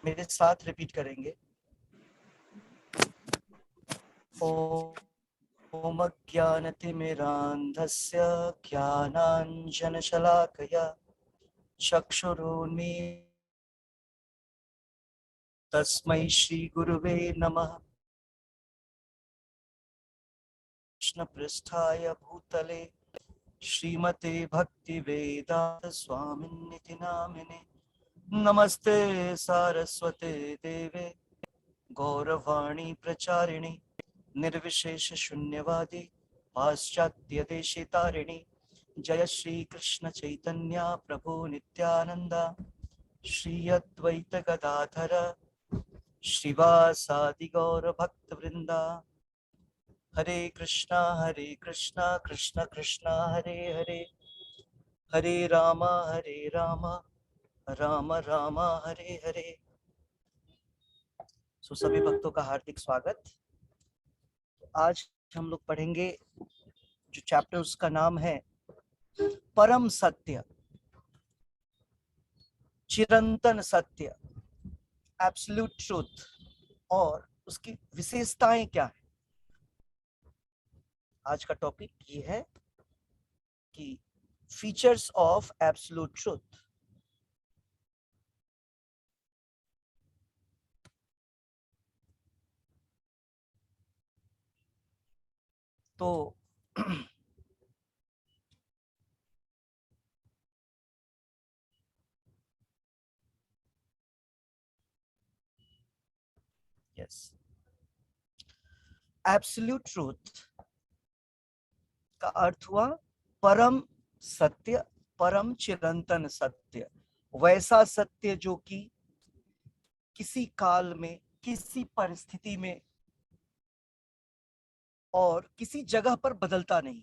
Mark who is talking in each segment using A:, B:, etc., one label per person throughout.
A: मेरे साथ रिपीट करेंगे। ओम ज्ञानतिमिरान्धस्य ज्ञानाञ्जनशलाकया चक्षुरुन्मीलितं तस्मै श्रीगुरुवे नमः। कृष्णपृष्ठाय भूतले श्रीमते भक्तिवेदान्त स्वामिन्निति नामिने। नमस्ते सारस्वते देवे गौरवाणी प्रचारिणि निर्विशेष शून्यवादी पाश्चात्य देशितारिणि। जय श्री कृष्ण चैतन्य प्रभु नित्यानंद श्री अद्वैत गदाधर श्रीवासादि गौर भक्त वृंदा। हरे कृष्णा कृष्ण कृष्णा हरे हरे, हरे राम राम राम हरे हरे। सो सभी भक्तों का हार्दिक स्वागत। आज हम लोग पढ़ेंगे जो चैप्टर, उसका नाम है परम सत्य, चिरंतन सत्य, एब्सोल्यूट ट्रूथ, और उसकी विशेषताएं क्या है। आज का टॉपिक ये है कि फीचर्स ऑफ एब्सोल्यूट ट्रूथ। तो यस, एब्सोल्यूट ट्रूथ का अर्थ हुआ परम सत्य, परम चिरंतन सत्य, वैसा सत्य जो कि किसी काल में, किसी परिस्थिति में और किसी जगह पर बदलता नहीं।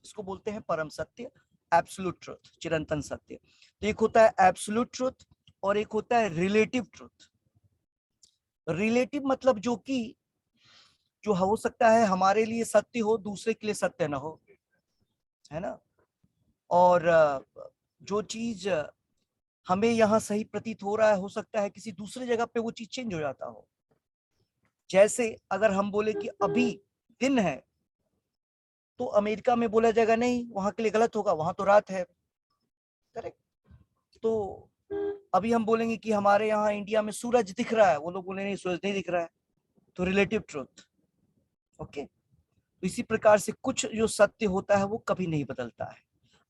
A: इसको बोलते हैं परम सत्य, एब्सोल्यूट ट्रुथ, चिरंतन सत्य। तो एक होता है एब्सोल्यूट ट्रुथ और एक होता है रिलेटिव ट्रुथ। रिलेटिव मतलब जो हो सकता है हमारे लिए सत्य हो, दूसरे के लिए सत्य ना हो, है ना। और जो चीज हमें यहाँ सही प्रतीत हो रहा है, हो सकता है किसी दूसरी जगह पे वो चीज चेंज हो जाता हो। जैसे अगर हम बोले कि अभी दिन है, तो अमेरिका में बोला जाएगा नहीं, वहां के लिए गलत होगा, वहां तो रात है। करेक्ट। तो अभी हम बोलेंगे कि हमारे यहाँ इंडिया में सूरज दिख रहा है, वो लोग बोले नहीं, सूरज नहीं दिख रहा है। तो रिलेटिव ट्रुथ। ओके। तो इसी प्रकार से कुछ जो सत्य होता है वो कभी नहीं बदलता है।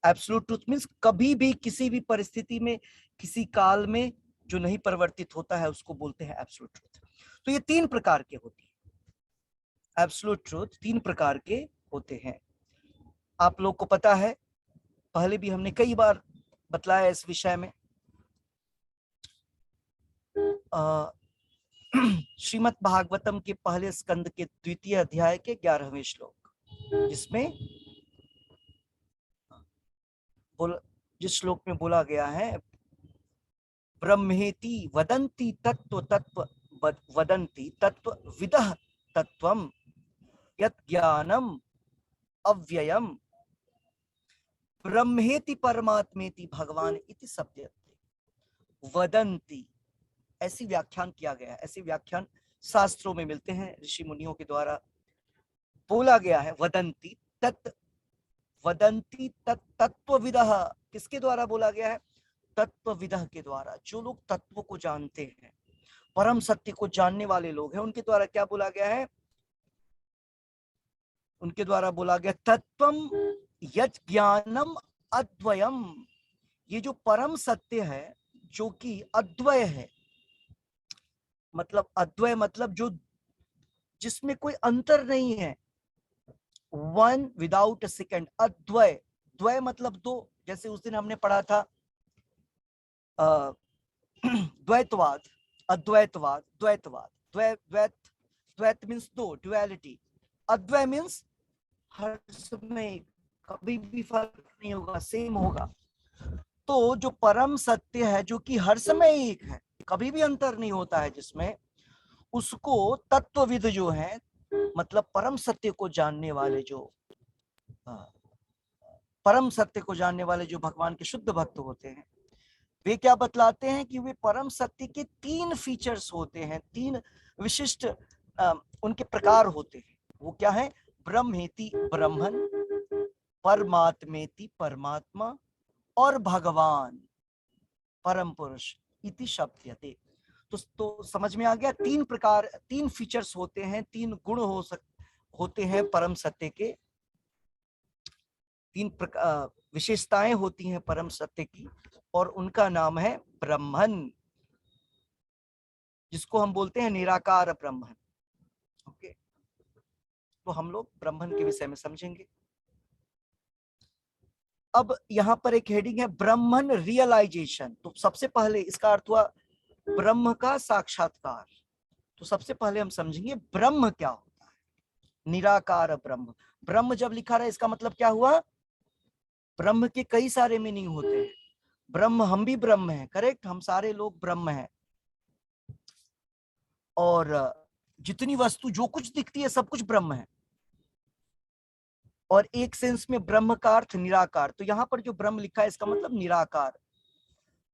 A: एब्सोल्यूट ट्रुथ मींस कभी भी, किसी भी परिस्थिति में, किसी काल में जो नहीं परिवर्तित होता है, उसको बोलते हैं एब्सोल्यूट ट्रुथ। तो ये तीन प्रकार के होती है। एब्सोल्यूट ट्रुथ तीन प्रकार के होते हैं। आप लोग को पता है, पहले भी हमने कई बार बतलाया इस विषय में। श्रीमद् भागवतम के पहले स्कंद के द्वितीय अध्याय के 11वें श्लोक, जिसमें जिस श्लोक में बोला गया है, ब्रह्मेति वदन्ति तत्व तत्व वदन्ति तत्व विदः तत्वम यत् ज्ञानम अव्ययम ब्रह्मेति परमात्मेति भगवान इति सत्यते वदन्ति। ऐसी व्याख्यान किया गया है, ऐसी व्याख्यान शास्त्रों में मिलते हैं, ऋषि मुनियों के द्वारा बोला गया है। वदन्ति तत्त्वविदः, किसके द्वारा बोला गया है? तत्त्वविदः के द्वारा। जो लोग तत्व को जानते हैं, परम सत्य को जानने वाले लोग हैं, उनके द्वारा क्या बोला गया है? उनके द्वारा बोला गया तत्वम यत् ज्ञानम अद्वयम। ये जो परम सत्य है, जो कि अद्वय है, मतलब अद्वय मतलब जो, जिसमें कोई अंतर नहीं है, वन विदाउट अ सेकेंड, अद्वय। द्वय मतलब दो, जैसे उस दिन हमने पढ़ा था द्वैतवाद, अद्वैतवाद, द्वैतवाद। द्वैत मीन्स दो, ड्युअलिटी। अद्वय मीन्स हर समय, कभी भी फर्क नहीं होगा, सेम होगा। तो जो परम सत्य है, जो कि हर समय एक है, कभी भी अंतर नहीं होता है जिसमें, उसको तत्वविद जो है, मतलब परम सत्य को जानने वाले, जो परम सत्य को जानने वाले जो भगवान के शुद्ध भक्त होते हैं, वे क्या बतलाते हैं कि वे परम सत्य के 3 फीचर्स होते हैं, 3 विशिष्ट उनके प्रकार होते हैं। वो क्या है? ब्रह्मेति ब्रह्मन, परमात्मेति परमात्मा, और भगवान परम पुरुष इति शब्दयते। तो समझ में आ गया, 3 प्रकार, 3 फीचर्स होते हैं, 3 गुण होते हैं परम सत्य के, 3 विशेषताएं होती हैं परम सत्य की, और उनका नाम है ब्रह्मन, जिसको हम बोलते हैं निराकार ब्रह्मन। ओके, तो हम लोग ब्रह्मन के विषय में समझेंगे। अब यहां पर एक हेडिंग है ब्रह्मन रियलाइजेशन। तो सबसे पहले इसका अर्थ हुआ ब्रह्म का साक्षात्कार। तो सबसे पहले हम समझेंगे ब्रह्म क्या होता है। निराकार ब्रह्म, ब्रह्म जब लिखा रहा है इसका मतलब क्या हुआ? ब्रह्म के कई सारे मीनिंग होते हैं। ब्रह्म, हम भी ब्रह्म हैं, करेक्ट, हम सारे लोग ब्रह्म हैं, और जितनी वस्तु जो कुछ दिखती है सब कुछ ब्रह्म है। और एक सेंस में ब्रह्म का अर्थ निराकार। तो यहां पर जो ब्रह्म लिखा है इसका मतलब निराकार,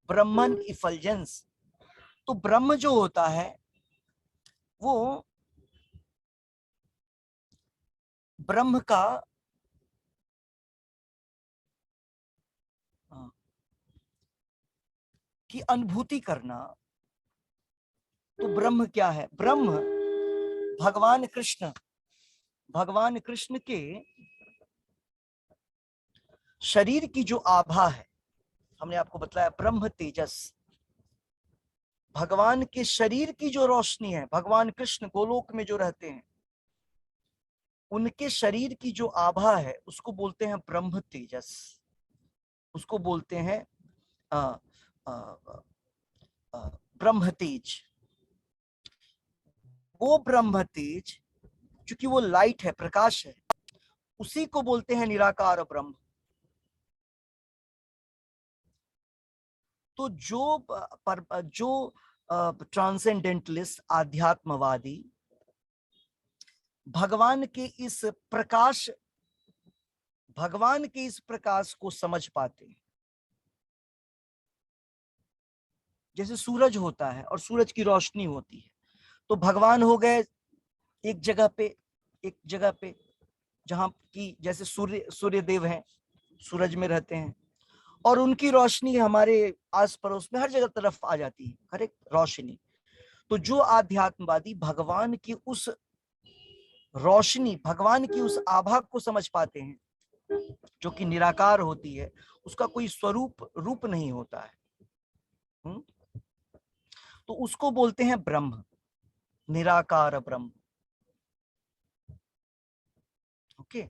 A: ब्रह्मन इफल्जेंस। तो ब्रह्म जो होता है वो ब्रह्म का की अनुभूति करना। तो ब्रह्म क्या है? ब्रह्म भगवान कृष्ण के शरीर की जो आभा है, हमने आपको बताया ब्रह्म तेजस, भगवान के शरीर की जो रोशनी है, भगवान कृष्ण गोलोक में जो रहते हैं उनके शरीर की जो आभा है उसको बोलते हैं ब्रह्म तेजस, उसको बोलते हैं ब्रह्म तेज। वो ब्रह्म तेज क्योंकि वो लाइट है, प्रकाश है, उसी को बोलते हैं निराकार ब्रह्म। तो जो ट्रांसेंडेंटलिस्ट, आध्यात्मवादी भगवान के इस प्रकाश को समझ पाते हैं। जैसे सूरज होता है और सूरज की रोशनी होती है, तो भगवान हो गए एक जगह पे जहां की, जैसे सूर्य देव हैं, सूरज में रहते हैं, और उनकी रोशनी हमारे आस पड़ोस में हर जगह तरफ आ जाती है, करेक्ट, रोशनी। तो जो आध्यात्मवादी भगवान की उस रोशनी, भगवान की उस आभा को समझ पाते हैं जो कि निराकार होती है, उसका कोई रूप नहीं होता है, तो उसको बोलते हैं ब्रह्म, निराकार ब्रह्म। ओके,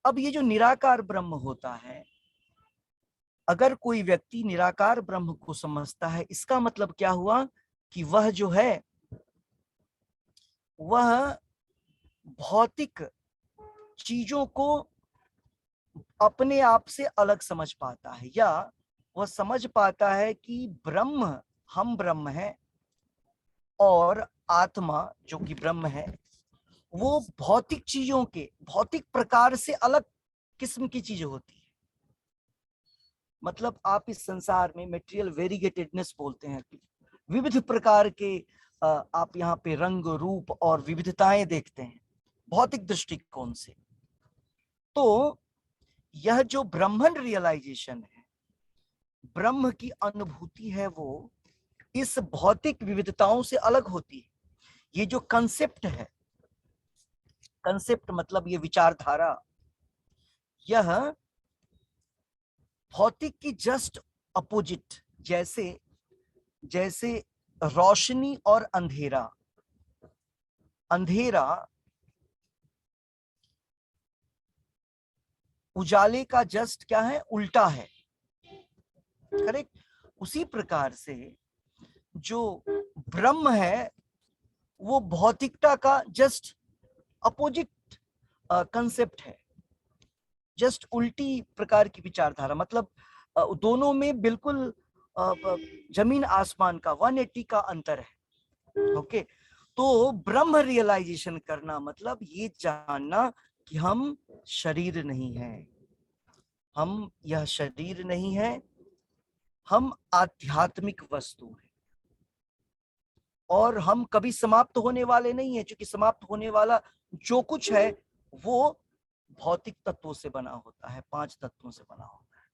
A: अब ये जो निराकार ब्रह्म होता है, अगर कोई व्यक्ति निराकार ब्रह्म को समझता है, इसका मतलब क्या हुआ कि वह जो है वह भौतिक चीजों को अपने आप से अलग समझ पाता है, या वह समझ पाता है कि ब्रह्म, हम ब्रह्म हैं, और आत्मा जो कि ब्रह्म है वो भौतिक चीजों के, भौतिक प्रकार से अलग किस्म की चीज होती है। मतलब आप इस संसार में मेटेरियल वेरीगेटेडनेस बोलते हैं, विविध प्रकार के आप यहाँ पे रंग, रूप और विविधताएं देखते हैं भौतिक दृष्टिकोण से। तो यह जो ब्रह्मन रियलाइजेशन है, ब्रह्म की अनुभूति है, वो इस भौतिक विविधताओं से अलग होती है। ये जो कंसेप्ट है, कंसेप्ट मतलब ये विचारधारा, यह भौतिक की जस्ट अपोजिट, जैसे रोशनी और अंधेरा, अंधेरा उजाले का जस्ट क्या है, उल्टा है, करेक्ट। उसी प्रकार से जो ब्रह्म है वो भौतिकता का जस्ट अपोजिट कंसेप्ट है, जस्ट उल्टी प्रकार की विचारधारा। मतलब दोनों में बिल्कुल जमीन आसमान का 180 का अंतर है। ओके, तो ब्रह्म रियलाइजेशन करना मतलब ये जानना कि हम शरीर नहीं है, हम यह शरीर नहीं है, हम आध्यात्मिक वस्तु हैं और हम कभी समाप्त होने वाले नहीं है, क्योंकि समाप्त होने वाला जो कुछ है वो भौतिक तत्वों से बना होता है, 5 तत्वों से बना होता है।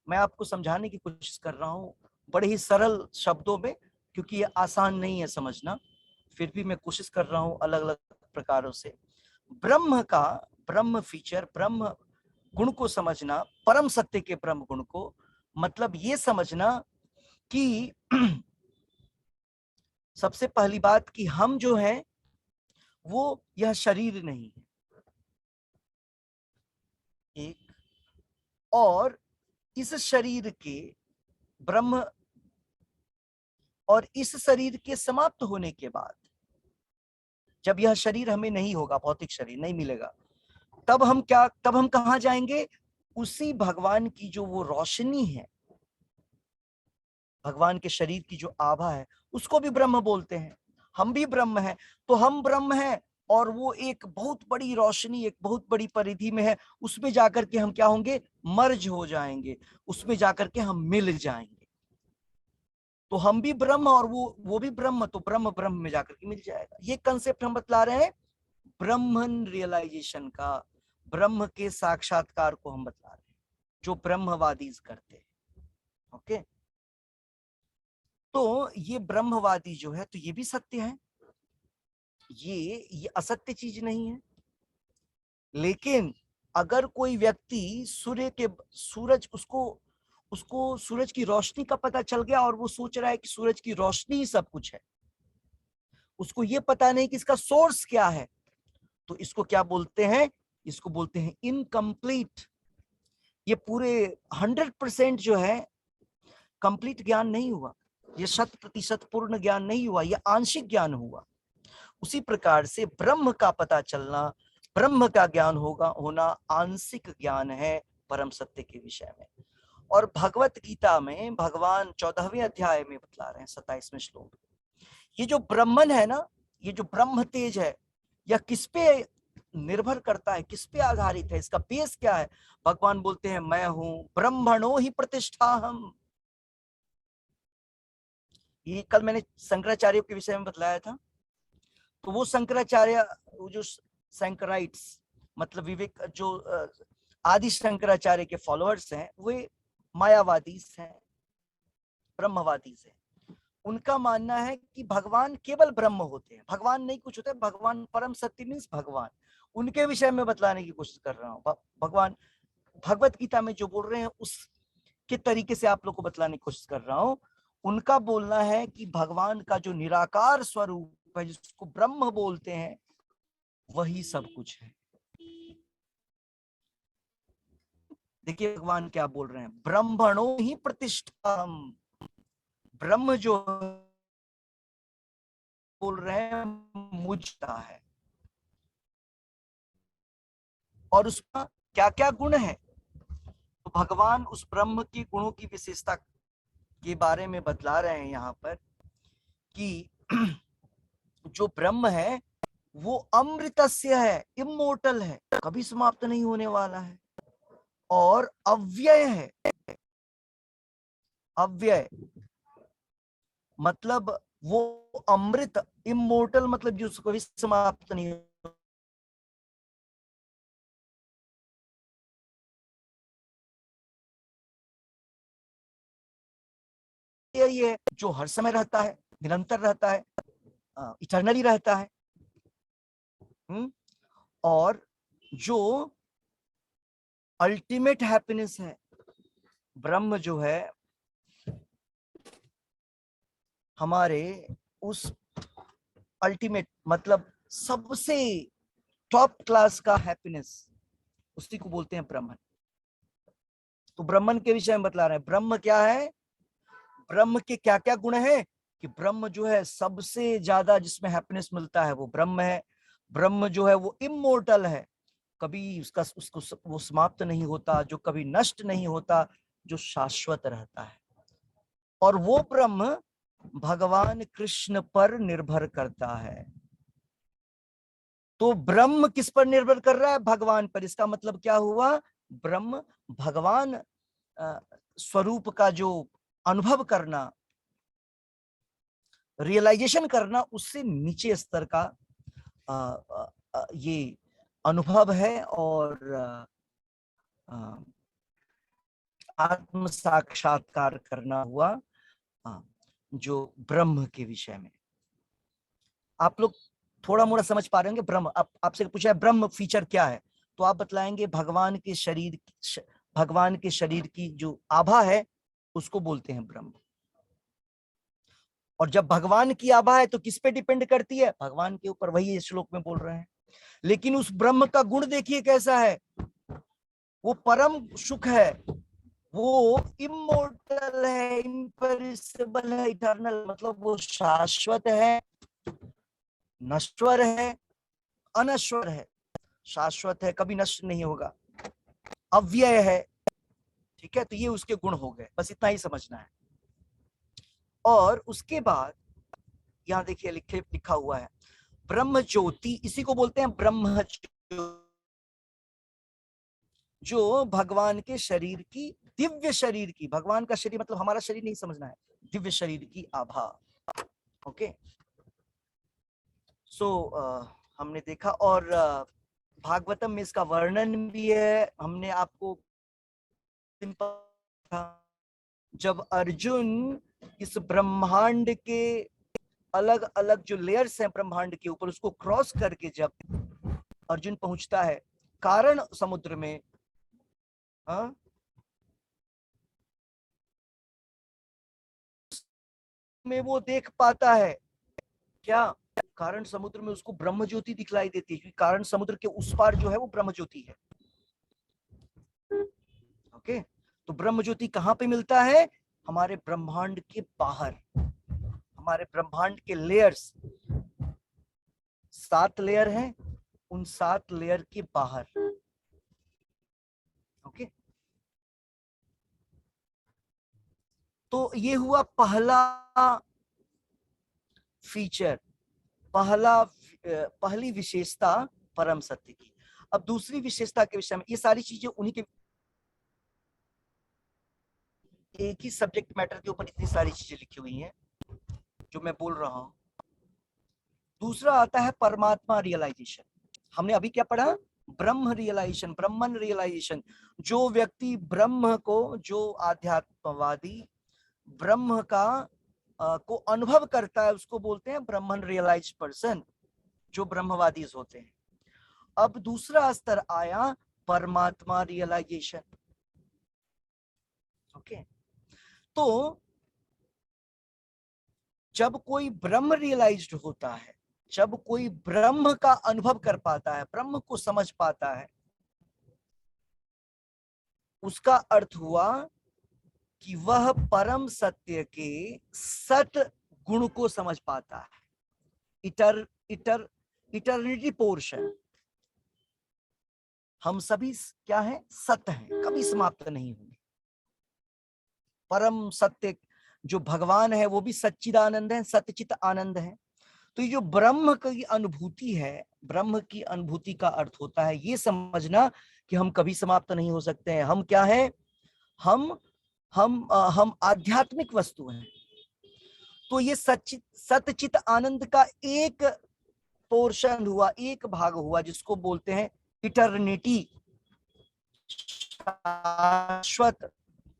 A: मैं आपको समझाने की कोशिश कर रहा हूं बड़े ही सरल शब्दों में, क्योंकि ये आसान नहीं है समझना, फिर भी मैं कोशिश कर रहा हूं अलग अलग प्रकारों से। ब्रह्म का, ब्रह्म फीचर, ब्रह्म गुण को समझना, परम सत्य के ब्रह्म गुण को, मतलब ये समझना कि सबसे पहली बात कि हम जो है वो यह शरीर नहीं है, एक, और इस शरीर के ब्रह्म, और इस शरीर के समाप्त होने के बाद जब यह शरीर हमें नहीं होगा, भौतिक शरीर नहीं मिलेगा, तब हम क्या, तब हम कहां जाएंगे? उसी भगवान की जो वो रोशनी है, भगवान के शरीर की जो आभा है, उसको भी ब्रह्म बोलते हैं। हम भी ब्रह्म हैं, तो हम ब्रह्म हैं और वो एक बहुत बड़ी रोशनी, एक बहुत बड़ी परिधि में है, उसमें जाकर के हम क्या होंगे? मर्ज हो जाएंगे, उसमें जाकर के हम मिल जाएंगे। तो हम भी ब्रह्म और वो भी ब्रह्म, तो ब्रह्म ब्रह्म में जाकर के मिल जाएगा। ये कंसेप्ट हम बतला रहे हैं ब्रह्मन रियलाइजेशन का, ब्रह्म के साक्षात्कार को हम बतला रहे हैं, जो ब्रह्मवादी करते हैं। ओके, तो ये ब्रह्मवादी जो है, तो ये भी सत्य है, ये असत्य चीज नहीं है। लेकिन अगर कोई व्यक्ति सूरज, उसको उसको सूरज की रोशनी का पता चल गया और वो सोच रहा है कि सूरज की रोशनी ही सब कुछ है, उसको ये पता नहीं कि इसका सोर्स क्या है, तो इसको क्या बोलते हैं? इसको बोलते हैं इनकम्प्लीट। ये पूरे 100% जो है कंप्लीट ज्ञान नहीं हुआ, ये 100% पूर्ण ज्ञान नहीं हुआ, ये आंशिक ज्ञान हुआ। उसी प्रकार से ब्रह्म का पता चलना, ब्रह्म का ज्ञान होना आंशिक ज्ञान है परम सत्य के विषय में। और भगवत गीता में भगवान 14वें अध्याय में बतला रहे हैं 27वें श्लोक, ये जो ब्रह्मन है ना, ये जो ब्रह्म तेज है, यह किस पे निर्भर करता है, किस पे आधारित है, इसका बेस क्या है? भगवान बोलते हैं मैं हूं ब्रह्मणो ही प्रतिष्ठा हम। ये कल मैंने शंकराचार्य के विषय में बतलाया था। तो वो शंकराचार्य, वो जो शंकराइट्स, मतलब विवेक, जो आदि शंकराचार्य के फॉलोअर्स हैं, वे मायावादी हैं, ब्रह्मवादी हैं। उनका मानना है कि भगवान केवल ब्रह्म होते हैं, भगवान नहीं कुछ होता है, भगवान परम सत्य मीन्स भगवान। उनके विषय में बतलाने की कोशिश कर रहा हूँ। भगवान भगवत गीता में जो बोल रहे हैं उसके तरीके से आप लोग को बतलाने की कोशिश कर रहा हूँ। उनका बोलना है कि भगवान का जो निराकार स्वरूप है, जिसको ब्रह्म बोलते हैं, वही सब कुछ है। देखिए भगवान क्या बोल रहे हैं, ब्रह्मणो ही प्रतिष्ठा। ब्रह्म जो बोल रहे हैं मुझता है, और उसका क्या क्या गुण है, तो भगवान उस ब्रह्म की गुणों की विशेषता के बारे में बतला रहे हैं यहाँ पर कि जो ब्रह्म है वो अमृतस्य है, इमोर्टल है, कभी समाप्त नहीं होने वाला है, और अव्यय है। अव्यय मतलब वो अमृत, इमोर्टल मतलब जो कभी समाप्त नहीं, ये जो हर समय रहता है, निरंतर रहता है, इटर्नली रहता है। और जो अल्टीमेट हैप्पीनेस है, ब्रह्म जो है हमारे उस अल्टीमेट, मतलब सबसे टॉप क्लास का हैप्पीनेस, उसी को बोलते हैं ब्रह्मन। तो ब्रह्मन के विषय में बतला रहे हैं, ब्रह्म क्या है, ब्रह्म के क्या क्या गुण है, कि ब्रह्म जो है सबसे ज्यादा जिसमें हैप्पीनेस मिलता है वो ब्रह्म है। ब्रह्म जो है वो इमोर्टल है, कभी उसको वो समाप्त नहीं होता, जो कभी नष्ट नहीं होता, जो शाश्वत रहता है। और वो ब्रह्म भगवान कृष्ण पर निर्भर करता है। तो ब्रह्म किस पर निर्भर कर रहा है? भगवान पर। इसका मतलब क्या हुआ? ब्रह्म भगवान स्वरूप का जो अनुभव करना, रियलाइजेशन करना, उससे नीचे स्तर का ये अनुभव है और आत्म साक्षात्कार करना हुआ जो ब्रह्म के विषय में। आप लोग थोड़ा मोड़ा समझ पा रहे होंगे ब्रह्म। आपसे पूछा है ब्रह्म फीचर क्या है, तो आप बतलाएंगे भगवान के शरीर की जो आभा है उसको बोलते हैं ब्रह्म। और जब भगवान की आभा है तो किस पे डिपेंड करती है? भगवान के ऊपर, वही इस श्लोक में बोल रहे हैं। लेकिन उस ब्रह्म का गुण देखिए कैसा है, वो परम सुख है, वो इमोर्टल है, इम्पेरिसेबल है, इटर्नल, मतलब वो शाश्वत है, नश्वर है, अनश्वर है। शाश्वत है, कभी नष्ट नहीं होगा, अव्यय है, ठीक है। तो ये उसके गुण हो गए, बस इतना ही समझना है। और उसके बाद यहां देखिए लिखा हुआ है ब्रह्म ज्योति, इसी को बोलते हैं ब्रह्म ज्योति, जो भगवान के शरीर की, दिव्य शरीर की, भगवान का शरीर मतलब हमारा शरीर नहीं समझना है, दिव्य शरीर की आभा। ओके, सो हमने देखा, और भागवतम में इसका वर्णन भी है। हमने आपको जब अर्जुन इस ब्रह्मांड के अलग अलग जो लेयर्स हैं ब्रह्मांड के ऊपर, उसको क्रॉस करके जब अर्जुन पहुंचता है कारण समुद्र में, में वो देख पाता है क्या? कारण समुद्र में उसको ब्रह्म ज्योति दिखलाई देती है, क्योंकि कारण समुद्र के उस पार जो है वो ब्रह्म ज्योति है। ओके, तो ब्रह्म ज्योति कहां पे मिलता है? हमारे ब्रह्मांड के बाहर, हमारे ब्रह्मांड के लेयर्स, 7 लेयर हैं, उन 7 लेयर के बाहर। ओके, तो ये हुआ पहला फीचर, पहली विशेषता परम सत्य की। अब दूसरी विशेषता के विषय में, ये सारी चीजें उन्हीं के, एक ही सब्जेक्ट मैटर के ऊपर इतनी सारी चीजें लिखी हुई हैं जो मैं बोल रहा हूं। दूसरा आता है परमात्मा रियलाइजेशन। हमने अभी क्या पढ़ा? ब्रह्म रियलाइजेशन, ब्रह्मन रियलाइजेशन। जो व्यक्ति ब्रह्म को, जो आध्यात्मवादी ब्रह्म का को अनुभव करता है, उसको बोलते हैं ब्रह्मन रियलाइज्ड पर्सन, जो ब्रह्मवादी होते हैं। अब दूसरा स्तर आया परमात्मा रियलाइजेशन। ओके, तो जब कोई ब्रह्म रियलाइज्ड होता है, जब कोई ब्रह्म का अनुभव कर पाता है, ब्रह्म को समझ पाता है, उसका अर्थ हुआ कि वह परम सत्य के सत गुण को समझ पाता है। इटर्निटी पोर्शन, हम सभी क्या है? सत्य हैं, कभी समाप्त नहीं होंगे। परम सत्य जो भगवान है वो भी सच्चिदानंद है, सत्यचित आनंद है। तो ये जो ब्रह्म की अनुभूति है, ब्रह्म की अनुभूति का अर्थ होता है ये समझना कि हम कभी समाप्त नहीं हो सकते हैं। हम क्या है? हम आध्यात्मिक वस्तु हैं। तो ये सत्यचित आनंद का एक पोर्शन हुआ, एक भाग हुआ, जिसको बोलते हैं इटर्निटी, शाश्वत।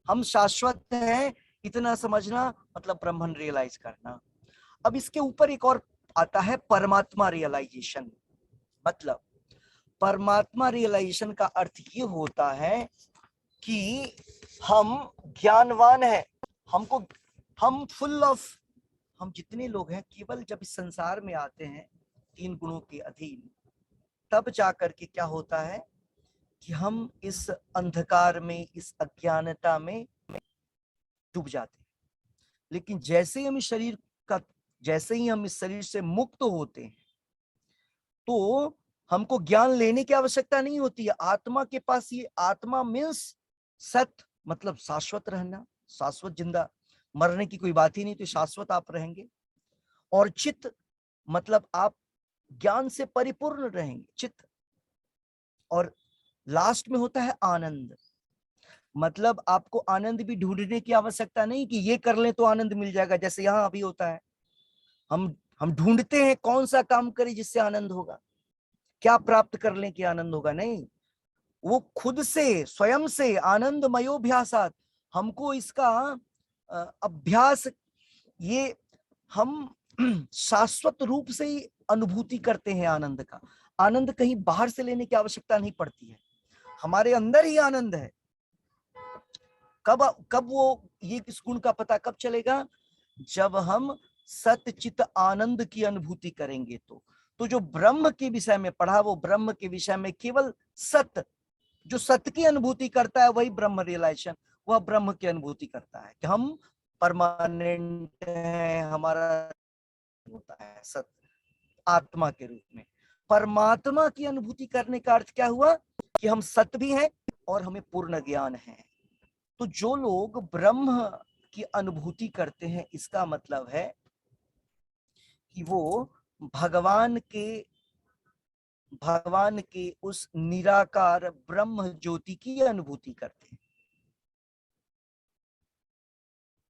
A: हम शाश्वत हैं, इतना समझना मतलब ब्रह्मन रियलाइज करना। अब इसके ऊपर एक और आता है परमात्मा रियलाइजेशन। मतलब परमात्मा रियलाइजेशन का अर्थ ये होता है कि हम ज्ञानवान हैं, हम फुल ऑफ, हम जितने लोग हैं, केवल जब इस संसार में आते हैं 3 गुणों के अधीन, तब जाकर के क्या होता है कि हम इस अंधकार में, इस अज्ञानता में डूब जाते हैं। लेकिन जैसे ही हम इस शरीर से मुक्त होते हैं, तो हमको ज्ञान लेने की आवश्यकता नहीं होती है। आत्मा के पास, ये आत्मा मीन्स सत्य, मतलब शाश्वत रहना, शाश्वत जिंदा, मरने की कोई बात ही नहीं, तो शाश्वत आप रहेंगे। और चित्त मतलब आप ज्ञान से परिपूर्ण रहेंगे, चित्त। और लास्ट में होता है आनंद। मतलब आपको आनंद भी ढूंढने की आवश्यकता नहीं कि ये कर लें तो आनंद मिल जाएगा, जैसे यहाँ अभी होता है। हम ढूंढते हैं कौन सा काम करें जिससे आनंद होगा, क्या प्राप्त कर लें कि आनंद होगा, नहीं। वो खुद से स्वयं से आनंदमयोभ्यासात, हमको इसका अभ्यास, ये हम शाश्वत रूप से ही अनुभूति करते हैं आनंद का। आनंद कहीं बाहर से लेने की आवश्यकता नहीं पड़ती है, हमारे अंदर ही आनंद है। कब कब वो ये इस गुण का पता कब चलेगा, जब हम सतचित आनंद की अनुभूति करेंगे। तो जो ब्रह्म के विषय में पढ़ा, वो ब्रह्म के विषय में केवल सत्य, जो सत्य की अनुभूति करता है वही ब्रह्म रियलाइजेशन, वह ब्रह्म की अनुभूति करता है कि हम परमानेंट है, हमारा होता है सत्य आत्मा के रूप में। परमात्मा की अनुभूति करने का अर्थ क्या हुआ कि हम सत्य भी हैं और हमें पूर्ण ज्ञान है। तो जो लोग ब्रह्म की अनुभूति करते हैं, इसका मतलब है कि वो भगवान के उस निराकार ब्रह्म ज्योति की अनुभूति करते हैं।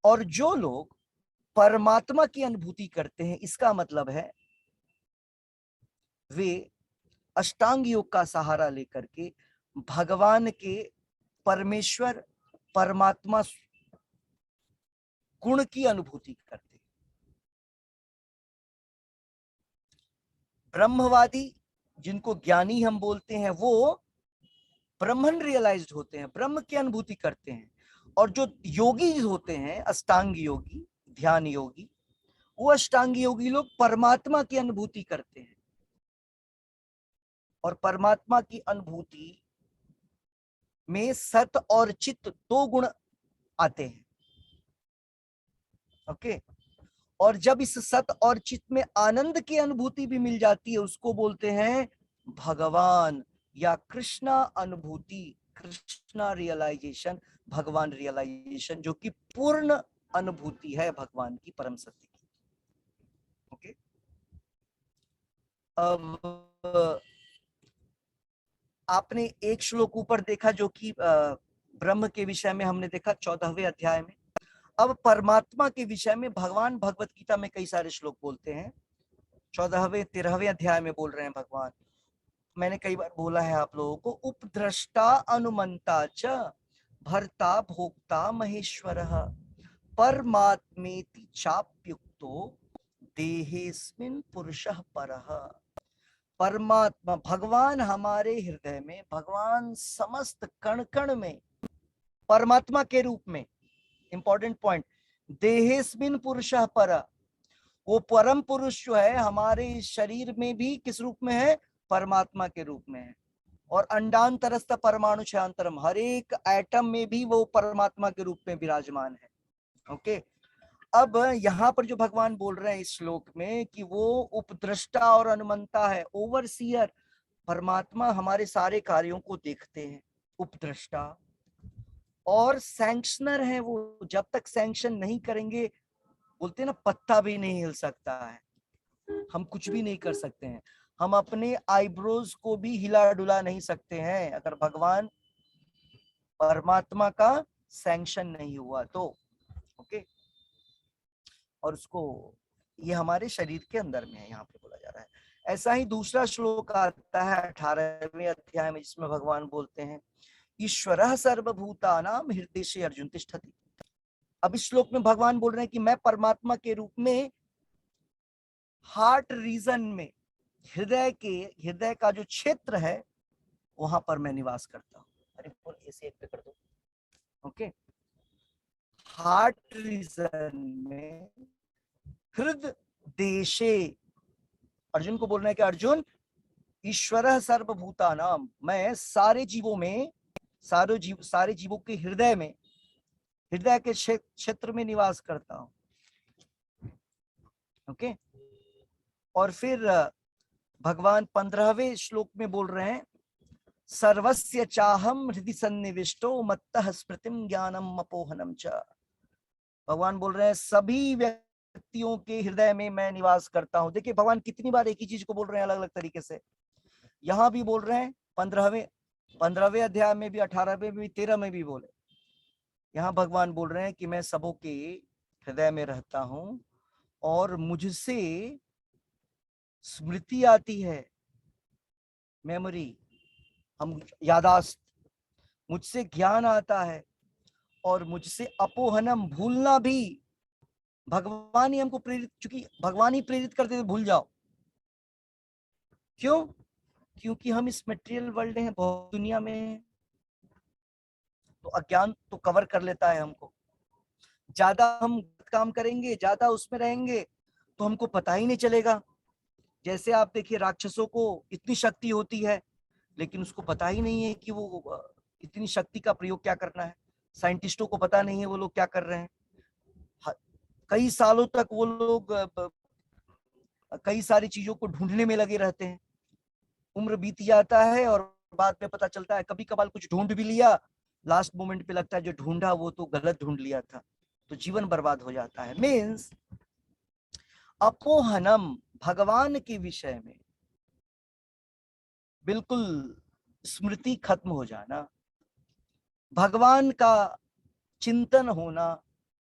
A: और जो लोग परमात्मा की अनुभूति करते हैं, इसका मतलब है वे अष्टांग योग का सहारा लेकर के भगवान के परमेश्वर परमात्मा गुण की अनुभूति करते हैं। ब्रह्मवादी, जिनको ज्ञानी हम बोलते हैं, वो ब्रह्मन रियलाइज्ड होते हैं, ब्रह्म की अनुभूति करते हैं। और जो योगी होते हैं, अष्टांग योगी, ध्यान योगी, वो अष्टांग योगी लोग परमात्मा की अनुभूति करते हैं। और परमात्मा की अनुभूति में सत और चित दो गुण आते हैं। ओके। और जब इस सत और चित में आनंद की अनुभूति भी मिल जाती है, उसको बोलते हैं भगवान या कृष्णा अनुभूति, कृष्णा रियलाइजेशन, भगवान रियलाइजेशन, जो कि पूर्ण अनुभूति है भगवान की परम सत्य की। ओके। अब आपने एक श्लोक ऊपर देखा जो कि ब्रह्म के विषय में हमने देखा 14वें अध्याय में। अब परमात्मा के विषय में भगवान भगवत गीता में कई सारे श्लोक बोलते हैं। 14वें 13वें अध्याय में बोल रहे हैं भगवान। मैंने कई बार बोला है आप लोगों को, उपद्रष्टा अनुमंता च भर्ता भोक्ता महेश्वरः परमात्मेति चाप्युक्तो देहेस्मिन् पुरुषः परः। परमात्मा भगवान हमारे हृदय में, भगवान समस्त कण कण में परमात्मा के रूप में, इंपॉर्टेंट पॉइंट, देहेस्मिन् पुरुषः परः, वो परम पुरुष जो है हमारे शरीर में भी किस रूप में है, परमात्मा के रूप में है। और अंडांतरस्थ परमाणु छायांतरम, हर एक एटम में भी वो परमात्मा के रूप में विराजमान है। ओके। अब यहाँ पर जो भगवान बोल रहे हैं इस श्लोक में कि वो उपद्रष्टा और अनुमंता है, ओवरसीयर, परमात्मा हमारे सारे कार्यों को देखते हैं, उपद्रष्टा, और सैंक्शनर है वो। जब तक सैंक्शन नहीं करेंगे, बोलते हैं ना, पत्ता भी नहीं हिल सकता है, हम कुछ भी नहीं कर सकते हैं। हम अपने आईब्रोज को भी हिला डुला नहीं सकते हैं अगर भगवान परमात्मा का सैंक्शन नहीं हुआ तो। ओके। और उसको, ये हमारे शरीर के अंदर में है, यहाँ पे बोला जा रहा है। ऐसा ही दूसरा श्लोक आता है 18वें अध्याय में, जिसमें भगवान बोलते हैं ईश्वरः सर्वभूतानां हृदयेषु अर्जुन तिष्ठति। अब इस श्लोक में भगवान बोल रहे हैं कि मैं परमात्मा के रूप में हार्ट रीजन में, हृदय का जो क्षेत्र है वहां पर मैं निवास करता हूँ। अरे ऐसे एक पे कर दो। ओके। हार्ट रीजन में, हृदय देशे, अर्जुन को बोलना है कि अर्जुन ईश्वरः सर्वभूतानां, मैं सारे जीवों में, सारे जीवों के हृदय में, हृदय के क्षेत्र में निवास करता हूं। ओके। और फिर भगवान 15वें श्लोक में बोल रहे हैं सर्वस्य चाहम हृदि सन्निविष्टो मत्तः स्मृतिम ज्ञानम अपोहनम च। भगवान बोल रहे हैं सभी व्यक्तियों के हृदय में मैं निवास करता हूं। देखिए भगवान कितनी बार एक ही चीज को बोल रहे हैं अलग अलग तरीके से। यहां भी बोल रहे हैं 15वें अध्याय में भी, 18वें में भी, 13 में भी बोले। यहाँ भगवान बोल रहे हैं कि मैं सबों के हृदय में रहता हूं और मुझसे स्मृति आती है, मेमोरी, हम यादाश्त, मुझसे ज्ञान आता है और मुझसे अपोहनम, भूलना भी भगवान ही हमको प्रेरित, क्योंकि भगवान ही प्रेरित करते थे भूल जाओ। क्यों? क्योंकि हम इस मटेरियल वर्ल्ड में, बहुत दुनिया में हैं, तो अज्ञान तो कवर कर लेता है हमको। ज्यादा हम काम करेंगे, ज्यादा उसमें रहेंगे तो हमको पता ही नहीं चलेगा। जैसे आप देखिए, राक्षसों को इतनी शक्ति होती है लेकिन उसको पता ही नहीं है कि वो इतनी शक्ति का प्रयोग क्या करना है। साइंटिस्टों को पता नहीं है वो लोग क्या कर रहे हैं। कई सालों तक वो लोग कई सारी चीजों को ढूंढने में लगे रहते हैं। उम्र बीत जाता है और बाद में पता चलता है, कभी कभार कुछ ढूंढ भी लिया, लास्ट मोमेंट पे लगता है जो ढूंढा वो तो गलत ढूंढ लिया था, तो जीवन बर्बाद हो जाता है। मीन्स अपोहनम, भगवान के विषय में बिल्कुल स्मृति खत्म हो जाना, भगवान का चिंतन होना,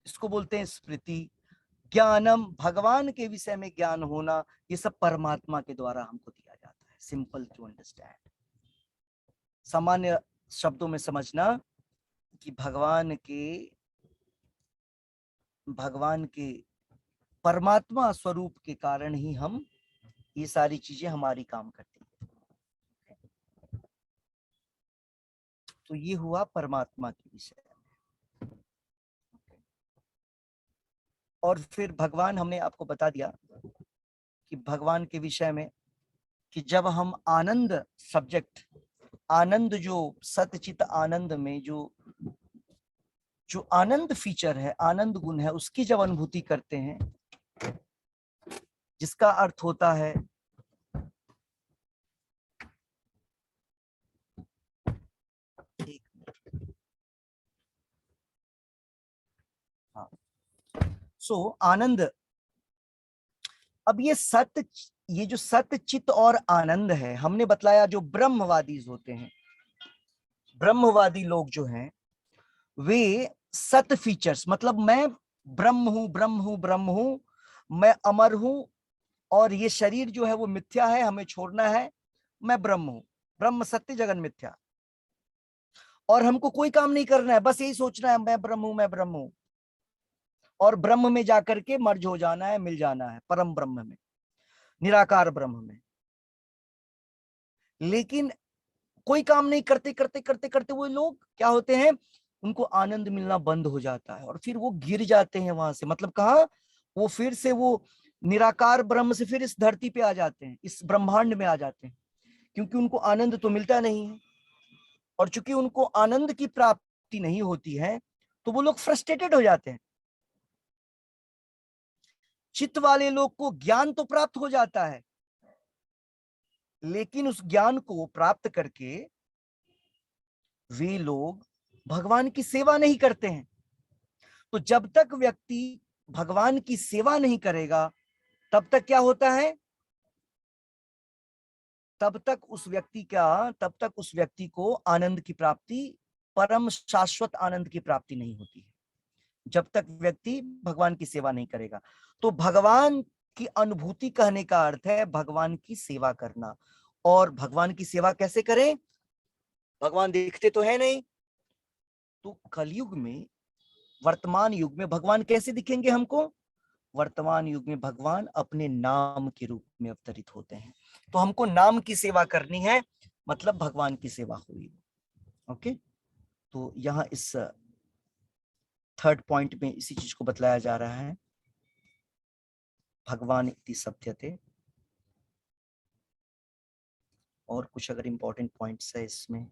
A: इसको बोलते हैं स्मृति। ज्ञानम, भगवान के विषय में ज्ञान होना, ये सब परमात्मा के द्वारा हमको दिया जाता है। सिंपल टू अंडरस्टैंड, सामान्य शब्दों में समझना कि भगवान के परमात्मा स्वरूप के कारण ही हम, ये सारी चीजें हमारी काम करती है। तो ये हुआ परमात्मा के विषय में। और फिर भगवान, हमने आपको बता दिया कि भगवान के विषय में कि जब हम आनंद सब्जेक्ट, आनंद जो सतचित आनंद में जो जो आनंद फीचर है, आनंद गुण है, उसकी जब अनुभूति करते हैं, जिसका अर्थ होता है हाँ, सो आनंद। अब ये जो सत्य चित और आनंद है, हमने बतलाया जो ब्रह्मवादी होते हैं, ब्रह्मवादी लोग जो हैं वे सत फीचर्स, मतलब मैं ब्रह्म हूं, ब्रह्म हूं, ब्रह्म हूं, मैं अमर हूं और ये शरीर जो है वो मिथ्या है, हमें छोड़ना है, मैं ब्रह्म हूं, ब्रह्म सत्य जगन मिथ्या, और हमको कोई काम नहीं करना है, बस यही सोचना है मैं ब्रह्म हूं, मैं ब्रह्म हूं, और ब्रह्म में जाकर के मर्ज हो जाना है, मिल जाना है परम ब्रह्म में, निराकार ब्रह्म में। लेकिन कोई काम नहीं करते करते करते करते वो लोग क्या होते हैं, उनको आनंद मिलना बंद हो जाता है और फिर वो गिर जाते हैं वहां से। मतलब कहा, वो फिर से वो निराकार ब्रह्म से फिर इस धरती पे आ जाते हैं, इस ब्रह्मांड में आ जाते हैं, क्योंकि उनको आनंद तो मिलता नहीं है। और चूंकि उनको आनंद की प्राप्ति नहीं होती है तो वो लोग फ्रस्ट्रेटेड हो जाते हैं। चित्त वाले लोग को ज्ञान तो प्राप्त हो जाता है, लेकिन उस ज्ञान को प्राप्त करके वे लोग भगवान की सेवा नहीं करते हैं। तो जब तक व्यक्ति भगवान की सेवा नहीं करेगा, तब तक क्या होता है, तब तक उस व्यक्ति को आनंद की प्राप्ति, परम शाश्वत आनंद की प्राप्ति नहीं होती है, जब तक व्यक्ति भगवान की सेवा नहीं करेगा। तो भगवान की अनुभूति कहने का अर्थ है भगवान की सेवा करना। और भगवान की सेवा कैसे करें? भगवान दिखते तो है नहीं, तो कलयुग में, वर्तमान युग में भगवान कैसे दिखेंगे हमको? वर्तमान युग में भगवान अपने नाम के रूप में अवतरित होते हैं। तो हमको नाम की सेवा करनी है, मतलब भगवान की सेवा हुई। ओके, तो यहाँ इस थर्ड पॉइंट में इसी चीज को बतलाया जा रहा है, भगवान इति सत्यते। और कुछ अगर इंपॉर्टेंट पॉइंट्स है इसमें,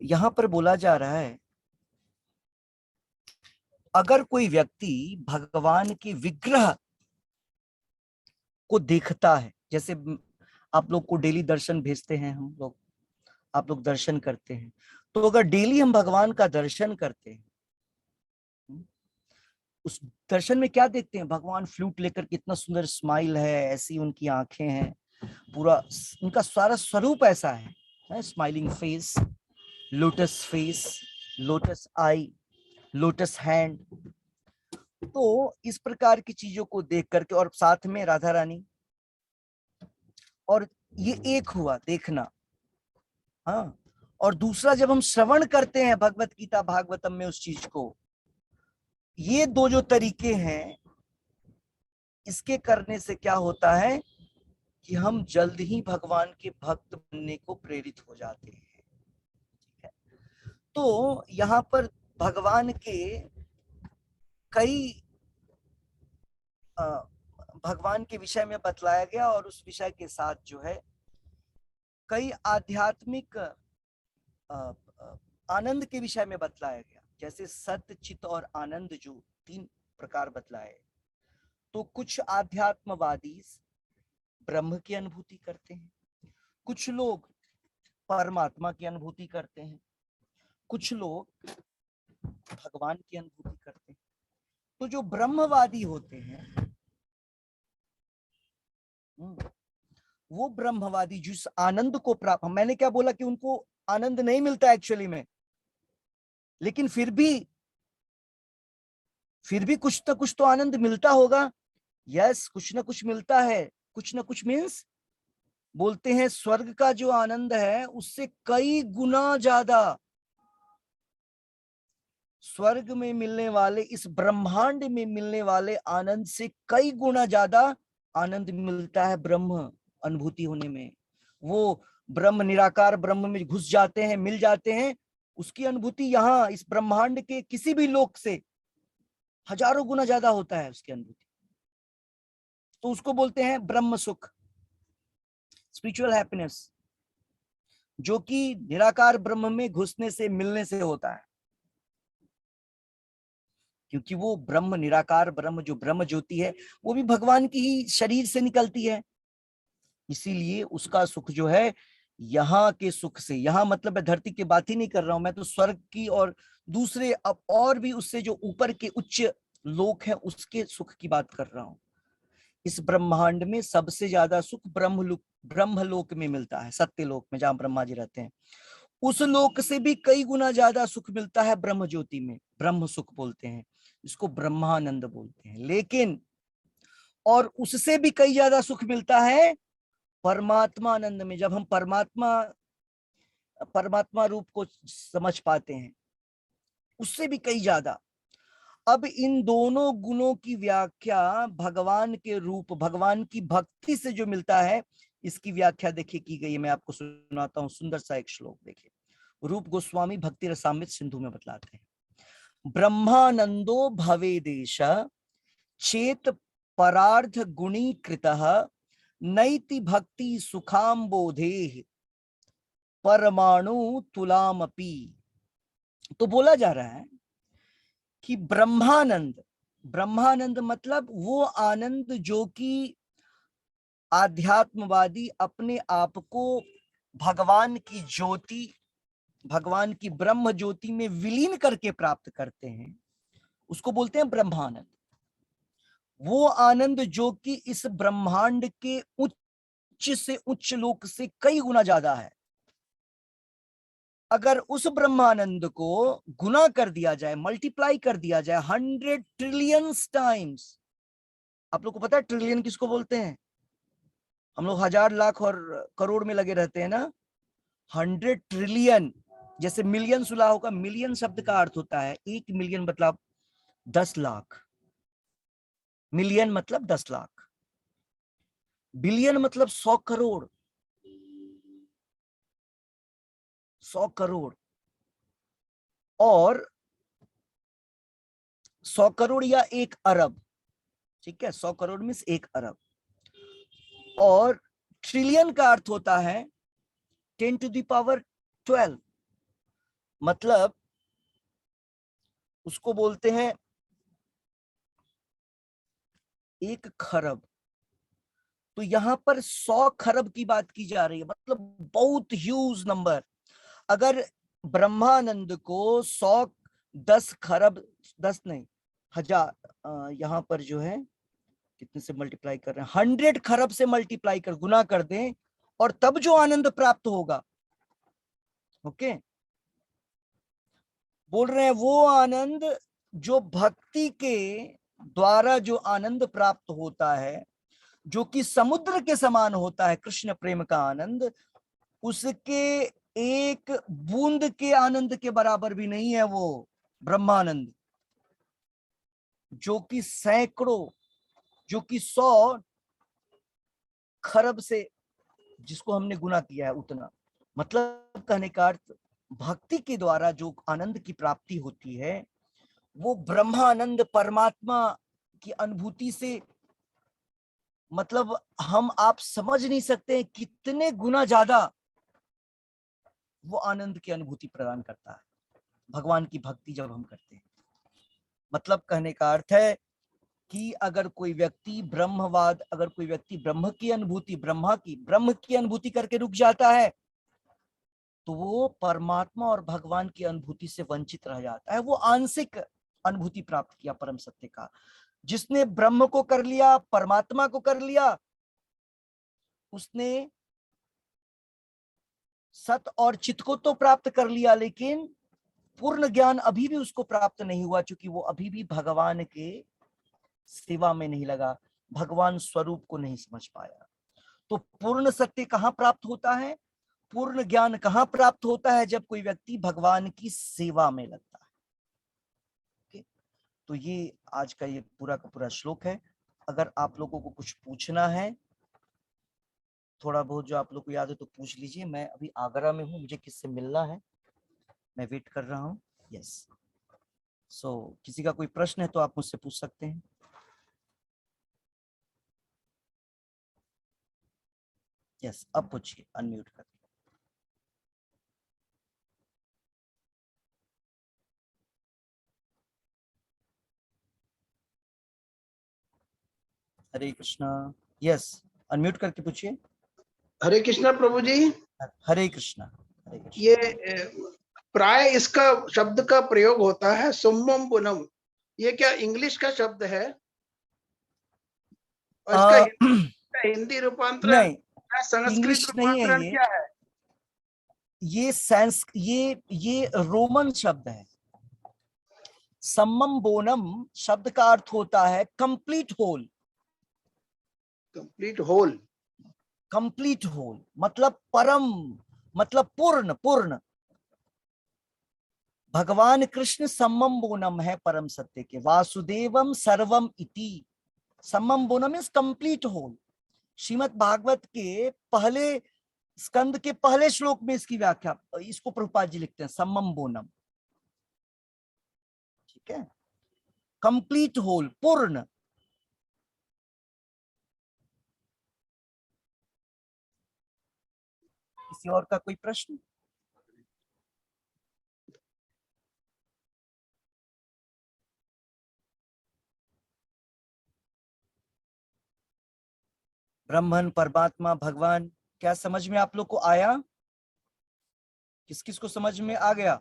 A: यहां पर बोला जा रहा है, अगर कोई व्यक्ति भगवान के विग्रह को देखता है, जैसे आप लोग को डेली दर्शन भेजते हैं हम लोग, आप लोग दर्शन करते हैं, तो अगर डेली हम भगवान का दर्शन करते हैं उस दर्शन में क्या देखते हैं? भगवान फ्लूट लेकर कितना सुंदर स्माइल है, ऐसी उनकी आंखें हैं, पूरा उनका सारा स्वरूप ऐसा है, smiling face, lotus face, lotus eye, lotus hand. तो इस प्रकार की चीजों को देख करके, और साथ में राधा रानी, और ये एक हुआ देखना। हाँ, और दूसरा जब हम श्रवण करते हैं भगवत गीता भागवतम में उस चीज को, ये दो जो तरीके हैं, इसके करने से क्या होता है कि हम जल्द ही भगवान के भक्त बनने को प्रेरित हो जाते हैं। ठीक है, तो यहाँ पर भगवान के कई भगवान के विषय में बतलाया गया, और उस विषय के साथ जो है कई आध्यात्मिक आनंद के विषय में बतलाया गया, जैसे सत्य, चित और आनंद, जो तीन प्रकार बतलाए। तो कुछ आध्यात्मवादी ब्रह्म की अनुभूति करते हैं, कुछ लोग परमात्मा की अनुभूति करते हैं, कुछ लोग भगवान की अनुभूति करते हैं। तो जो ब्रह्मवादी होते हैं, वो ब्रह्मवादी जिस आनंद को प्राप्त, मैंने क्या बोला कि उनको आनंद नहीं मिलता एक्चुअली में, लेकिन फिर भी कुछ ना कुछ तो आनंद मिलता होगा। यस, कुछ ना कुछ मिलता है। कुछ ना कुछ मीन्स, बोलते हैं स्वर्ग का जो आनंद है उससे कई गुना ज्यादा स्वर्ग में मिलने वाले, इस ब्रह्मांड में मिलने वाले आनंद से कई गुना ज्यादा आनंद मिलता है ब्रह्म अनुभूति होने में। वो ब्रह्म, निराकार ब्रह्म में घुस जाते हैं, मिल जाते हैं, उसकी अनुभूति यहाँ इस ब्रह्मांड के किसी भी लोक से हजारों गुना ज्यादा होता है उसकी अनुभूति। तो उसको बोलते हैं ब्रह्म सुख, स्पिरिचुअल हैप्पीनेस, जो कि निराकार ब्रह्म में घुसने से, मिलने से होता है। क्योंकि वो ब्रह्म, निराकार ब्रह्म, जो ब्रह्म ज्योति है, वो भी भगवान की ही शरीर से निकलती है। इसीलिए उसका सुख जो है यहाँ के सुख से, यहाँ मतलब मैं धरती की बात ही नहीं कर रहा हूं, मैं तो स्वर्ग की और दूसरे अब और भी उससे जो ऊपर के उच्च लोक है उसके सुख की बात कर रहा हूं। इस ब्रह्मांड में सबसे ज्यादा सुख ब्रह्मलोक में मिलता है, सत्य लोक में जहां ब्रह्मा जी रहते हैं। उस लोक से भी कई गुना ज्यादा सुख मिलता है ब्रह्म ज्योति में, ब्रह्म सुख बोलते हैं इसको, ब्रह्मानंद बोलते हैं। लेकिन और उससे भी कई ज्यादा सुख मिलता है परमात्मा आनंद में, जब हम परमात्मा रूप को समझ पाते हैं, उससे भी कई ज्यादा। अब इन दोनों गुणों की व्याख्या भगवान के रूप, भगवान की भक्ति से जो मिलता है, इसकी व्याख्या देखिए की गई है। मैं आपको सुनाता हूं, सुंदर सा एक श्लोक देखिए। रूप गोस्वामी भक्ति रसामृत सिंधु में बतलाते हैं, ब्रह्मानंदो भवे देश चेत परार्थ गुणीकृतः नैति भक्ति सुखाम्बोधे परमाणु तुलामपि। तो बोला जा रहा है कि ब्रह्मानंद, ब्रह्मानंद मतलब वो आनंद जो कि आध्यात्मवादी अपने आप को भगवान की ज्योति, भगवान की ब्रह्म ज्योति में विलीन करके प्राप्त करते हैं, उसको बोलते हैं ब्रह्मानंद। वो आनंद जो कि इस ब्रह्मांड के उच्च से उच्च लोक से कई गुना ज्यादा है। अगर उस ब्रह्मानंद को गुना कर दिया जाए, मल्टीप्लाई कर दिया जाए 100 ट्रिलियन टाइम्स, आप लोग को पता है ट्रिलियन किसको बोलते हैं? हम लोग हजार, लाख और करोड़ में लगे रहते हैं ना। 100 ट्रिलियन, जैसे मिलियन सुना होगा, मिलियन शब्द का अर्थ होता है 1 मिलियन मतलब 10 लाख, मिलियन मतलब 10 लाख, बिलियन मतलब 100 करोड़, 100 करोड़, और 100 करोड़ या 1 अरब, ठीक है, 100 करोड़ मीन्स 1 अरब। और ट्रिलियन का अर्थ होता है 10 टू द पावर 12, मतलब उसको बोलते हैं 1 खरब। तो यहां पर 100 खरब की बात की जा रही है, मतलब बहुत ह्यूज नंबर। अगर ब्रह्मानंद को 100, 10 खरब, 10 नहीं, हजार, यहाँ पर जो है कितने से मल्टीप्लाई कर रहे हैं, 100 खरब से मल्टीप्लाई कर, गुना कर दें, और तब जो आनंद प्राप्त होगा, ओके, बोल रहे हैं वो आनंद जो भक्ति के द्वारा जो आनंद प्राप्त होता है, जो कि समुद्र के समान होता है, कृष्ण प्रेम का आनंद, उसके एक बूंद के आनंद के बराबर भी नहीं है वो ब्रह्मानंद, जो कि सैकड़ों, जो कि 100 खरब से, जिसको हमने गुना किया है उतना। मतलब कहने का अर्थ, भक्ति के द्वारा जो आनंद की प्राप्ति होती है वो ब्रह्मानंद, परमात्मा की अनुभूति से, मतलब हम आप समझ नहीं सकते कितने गुना ज्यादा वो आनंद की अनुभूति प्रदान करता है भगवान की भक्ति जब हम करते हैं। मतलब कहने का अर्थ है कि अगर कोई व्यक्ति ब्रह्मवाद, अगर कोई व्यक्ति ब्रह्म की अनुभूति, ब्रह्म की अनुभूति करके रुक जाता है, तो वो परमात्मा और भगवान की अनुभूति से वंचित रह जाता है। वो आंशिक अनुभूति प्राप्त किया परम सत्य का। जिसने ब्रह्म को कर लिया, परमात्मा को कर लिया, उसने सत और चित को तो प्राप्त कर लिया, लेकिन पूर्ण ज्ञान अभी भी उसको प्राप्त नहीं हुआ, क्योंकि वो अभी भी भगवान के सेवा में नहीं लगा, भगवान स्वरूप को नहीं समझ पाया। तो पूर्ण सत्य कहाँ प्राप्त होता है, पूर्ण ज्ञान कहाँ प्राप्त होता है, जब कोई व्यक्ति भगवान की सेवा में लगता है। okay? तो ये आज का ये पूरा का पूरा श्लोक है। अगर आप लोगों को कुछ पूछना है, थोड़ा बहुत जो आप लोग को याद है तो पूछ लीजिए। मैं अभी आगरा में हूँ, मुझे किससे मिलना है, मैं वेट कर रहा हूँ। यस, सो किसी का कोई प्रश्न है तो आप मुझसे पूछ सकते हैं। यस, अब पूछिए, अनम्यूट कर। हरे कृष्णा। यस, अनम्यूट करके पूछिए।
B: हरे कृष्णा प्रभु जी।
A: हरे कृष्णा। हरे कृष्णा।
B: ये प्राय इसका शब्द का प्रयोग होता है सुम्मम पुनम, ये क्या इंग्लिश का शब्द है? और इसका हिंदी रूपांतरण
A: नहीं,
B: या संस्कृत
A: इंग्लिश नहीं है
B: रूपांतरण क्या है?
A: ये रोमन शब्द है। सम्मम बोनम शब्द का अर्थ होता है complete whole.
B: Complete whole,
A: complete whole मतलब परम, मतलब पूर्ण, पूर्ण। भगवान कृष्ण सम्मम बोनम है परम सत्य के, वासुदेवम सर्वम इति। Summum bonum is complete whole. Shrimad Bhagavat के पहले स्कंद के पहले श्लोक में इसकी व्याख्या, इसको प्रभुपाद जी लिखते हैं, सम्मम बोनम। ठीक है, कंप्लीट होल, पूर्ण। किसी और का कोई प्रश्न? ब्रह्मन, परमात्मा, भगवान, क्या समझ में आप लोग को आया? किस किस को समझ में आ गया,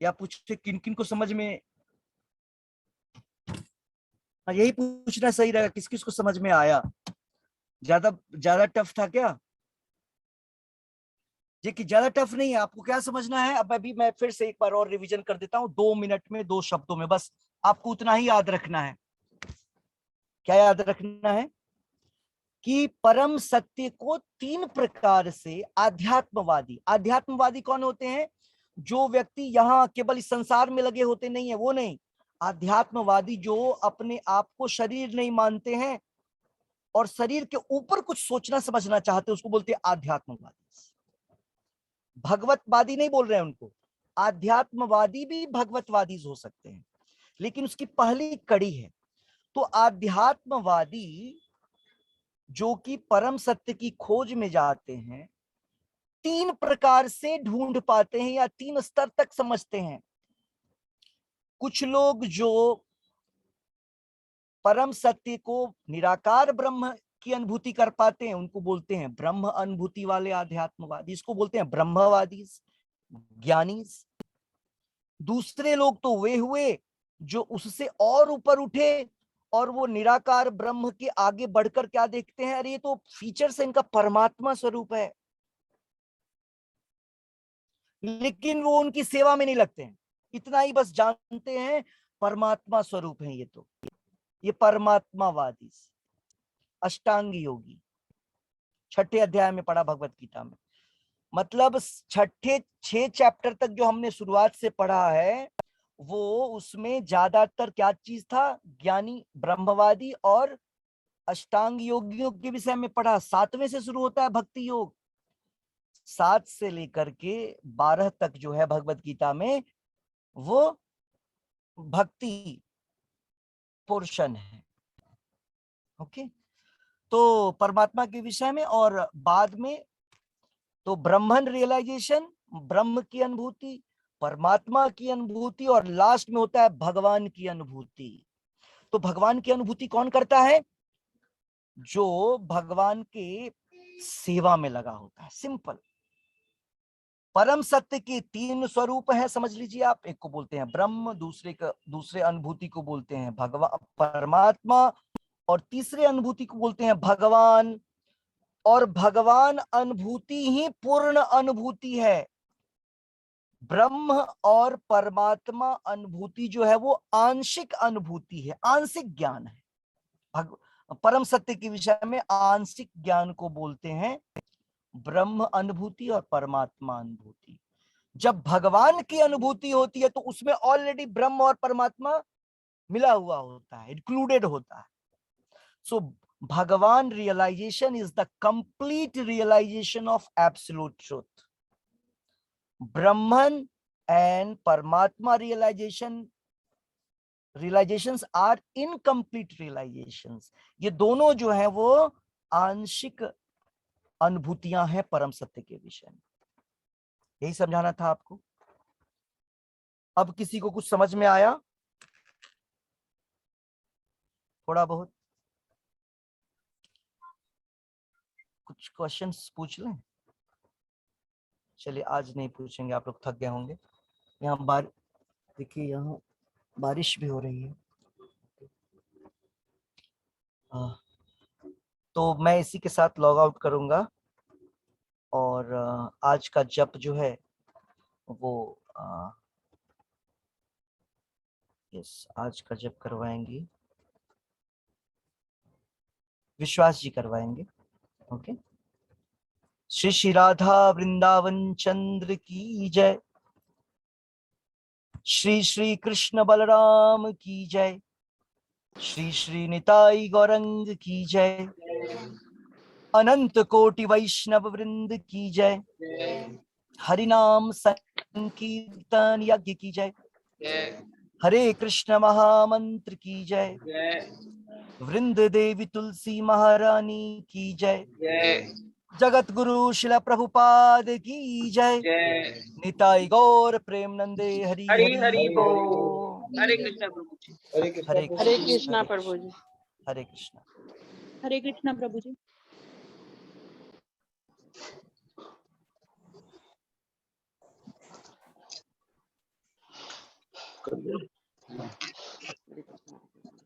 A: या पूछते किन किन को समझ में? हाँ, यही पूछना सही रहेगा, किस किस को समझ में आया। ज्यादा ज्यादा टफ था क्या? ये कि ज्यादा टफ नहीं है। आपको क्या समझना है, अब अभी मैं फिर से एक बार और रिवीजन कर देता हूँ, 2 मिनट में 2 शब्दों में, बस आपको उतना ही याद रखना है। क्या याद रखना है? कि परम सत्य को 3 प्रकार से आध्यात्मवादी, आध्यात्मवादी कौन होते हैं? जो व्यक्ति यहाँ केवल इस संसार में लगे होते नहीं है, वो नहीं। आध्यात्मवादी जो अपने आप को शरीर नहीं मानते हैं और शरीर के ऊपर कुछ सोचना समझना चाहते हैं, उसको बोलते हैं आध्यात्मवादी। भगवतवादी नहीं बोल रहे हैं उनको, आध्यात्मवादी भी भगवतवादी हो सकते हैं, लेकिन उसकी पहली कड़ी है। तो आध्यात्मवादी जो कि परम सत्य की खोज में जाते हैं, 3 प्रकार से ढूंढ पाते हैं या 3 स्तर तक समझते हैं। कुछ लोग जो परम सत्य को, निराकार ब्रह्म की अनुभूति कर पाते हैं, उनको बोलते हैं ब्रह्म अनुभूति वाले आध्यात्मवादी। इसको बोलते हैं ब्रह्मवादी, ज्ञानी। दूसरे लोग तो वे हुए जो उससे और ऊपर उठे और वो निराकार ब्रह्म के आगे बढ़कर क्या देखते हैं, अरे ये तो फीचर्स इनका परमात्मा स्वरूप है, लेकिन वो उनकी सेवा में नहीं लगते हैं, इतना ही बस जानते हैं परमात्मा स्वरूप है ये, तो ये परमात्मावादी अष्टांग योगी। छठे अध्याय में पढ़ा भगवत गीता में, मतलब छठे 6 चैप्टर तक जो हमने शुरुआत से पढ़ा है वो उसमें ज्यादातर क्या चीज था, ज्ञानी ब्रह्मवादी और अष्टांग योगियों के विषय में पढ़ा। 7वें से शुरू होता है भक्ति योग, 7 से लेकर के 12 तक जो है भगवत गीता में वो भक्ति पोर्शन है। ओके, तो परमात्मा के विषय में, और बाद में तो ब्रह्मन रियलाइजेशन, ब्रह्म की अनुभूति, परमात्मा की अनुभूति, और लास्ट में होता है भगवान की अनुभूति। तो भगवान की अनुभूति कौन करता है, जो भगवान के सेवा में लगा होता है। सिंपल, परम सत्य के 3 स्वरूप हैं, समझ लीजिए आप। एक को बोलते हैं ब्रह्म, दूसरे अनुभूति को बोलते हैं भगवान परमात्मा, और तीसरे अनुभूति को बोलते हैं भगवान। और भगवान अनुभूति ही पूर्ण अनुभूति है। ब्रह्म और परमात्मा अनुभूति जो है वो आंशिक अनुभूति है, आंशिक ज्ञान है। परम सत्य के विषय में आंशिक ज्ञान को बोलते हैं ब्रह्म अनुभूति और परमात्मा अनुभूति। जब भगवान की अनुभूति होती है तो उसमें ऑलरेडी ब्रह्म और परमात्मा मिला हुआ होता है, इंक्लूडेड होता है। So Bhagavan realization is the complete realization of absolute truth. Brahman and Paramatma realizations are incomplete realizations. ये दोनों जो है वो आंशिक अनुभूतियां हैं परम सत्य के विषय में। यही समझाना था आपको। अब किसी को कुछ समझ में आया थोड़ा बहुत? कुछ क्वेश्चंस पूछ लें? चलिए आज नहीं पूछेंगे, आप लोग थक गए होंगे। यहाँ देखिए यहाँ बारिश भी हो रही है। तो मैं इसी के साथ लॉग आउट करूंगा, और आज का जप जो है वो आज का जप करवाएंगी विश्वास जी, करवाएंगे। ओके। श्री श्री राधा वृंदावन चंद्र की जय। श्री श्री कृष्ण बलराम की जय। श्री श्री निताई गौरंग की जय। अनंत कोटि वैष्णव वृंद की जय। हरिनाम संकीर्तन यज्ञ की जय। हरे कृष्ण महामंत्र की जय। वृंद देवी तुलसी महारानी की जय। जगत गुरु शिला प्रभुपाद की जय। निताई गौर प्रेमनंदे हरि हरि हरि बोल।
C: हरे कृष्णा प्रभु जी।
A: हरे
C: कृष्णा प्रभु जी।
A: हरे कृष्णा।
C: हरे कृष्णा प्रभु जी।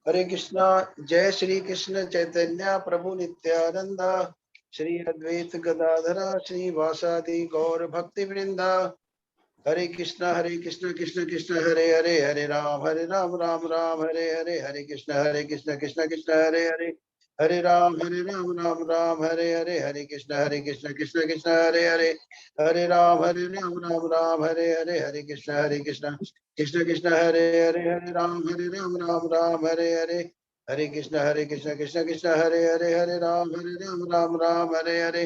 B: हरे कृष्णा। जय श्री कृष्ण चैतन्य प्रभु नित्यानंद, श्री अद्वैत गदाधरा श्री वासादि गौर भक्ति वृंदा। हरे कृष्णा कृष्ण कृष्ण हरे हरे, हरे राम राम राम हरे हरे, हरे कृष्ण कृष्ण कृष्ण हरे हरे, हरे राम राम हरे हरे, हरे कृष्ण कृष्ण कृष्ण हरे हरे, हरे राम राम हरे हरे, हरे कृष्ण कृष्ण कृष्ण हरे हरे, हरे राम राम हरे हरे, हरे कृष्ण कृष्ण कृष्ण हरे हरे, हरे राम राम हरे हरे,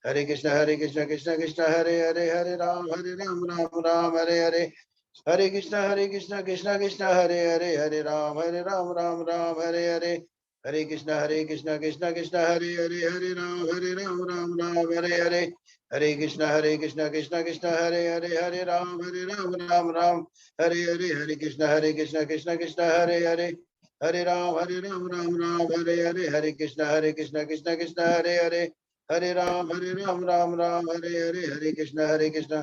B: हरे कृष्ण कृष्ण कृष्ण हरे हरे, हरे राम राम हरे हरे, हरे कृष्ण कृष्ण कृष्ण हरे हरे, हरे राम राम हरे हरे, हरे कृष्ण कृष्ण कृष्ण हरे हरे, हरे राम राम हरे हरे, हरे कृष्ण कृष्ण कृष्ण हरे हरे, हरे राम राम हरे हरे, हरे कृष्ण कृष्ण कृष्ण हरे हरे, हरे राम राम हरे हरे, हरे कृष्ण कृष्ण कृष्ण हरे हरे, हरे राम राम राम हरे हरे, हरे कृष्ण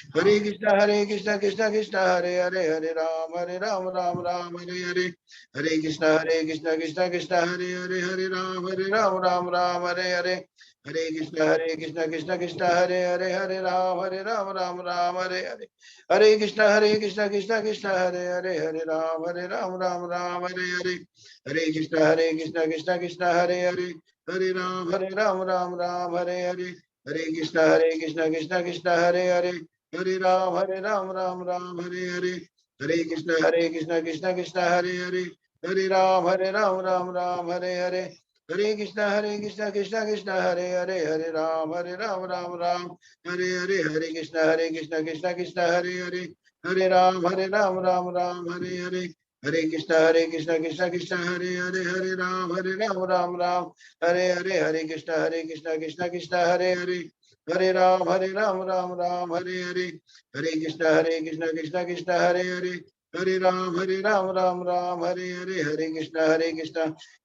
B: हरे कृष्ण कृष्ण कृष्ण हरे हरे, हरे राम राम राम हरे हरे, हरे कृष्ण कृष्ण कृष्ण हरे हरे, हरे राम राम हरे हरे, हरे कृष्ण कृष्ण हरे हरे, हरे राम राम हरे हरे, हरे कृष्ण कृष्ण हरे हरे, हरे राम राम हरे हरे, हरे कृष्ण कृष्ण हरे हरे, हरे राम राम हरे हरे, हरे कृष्ण कृष्ण हरे हरे, हरे राम राम हरे हरे, हरे कृष्ण कृष्ण हरे हरे, हरे राम राम हरे हरे, हरे कृष्ण कृष्ण हरे हरे, हरे राम राम हरे हरे, हरे कृष्ण कृष्ण हरे हरे, हरे राम राम हरे हरे, हरे कृष्ण कृष्ण हरे हरे, हरे राम राम हरे हरे, हरे कृष्ण कृष्ण हरे हरे, हरे राम राम हरे हरे, हरे कृष्ण कृष्ण हरे हरे, हरे राम राम हरे हरे, हरे कृष्ण कृष्ण हरे हरे, हरे राम हरे हरे, हरे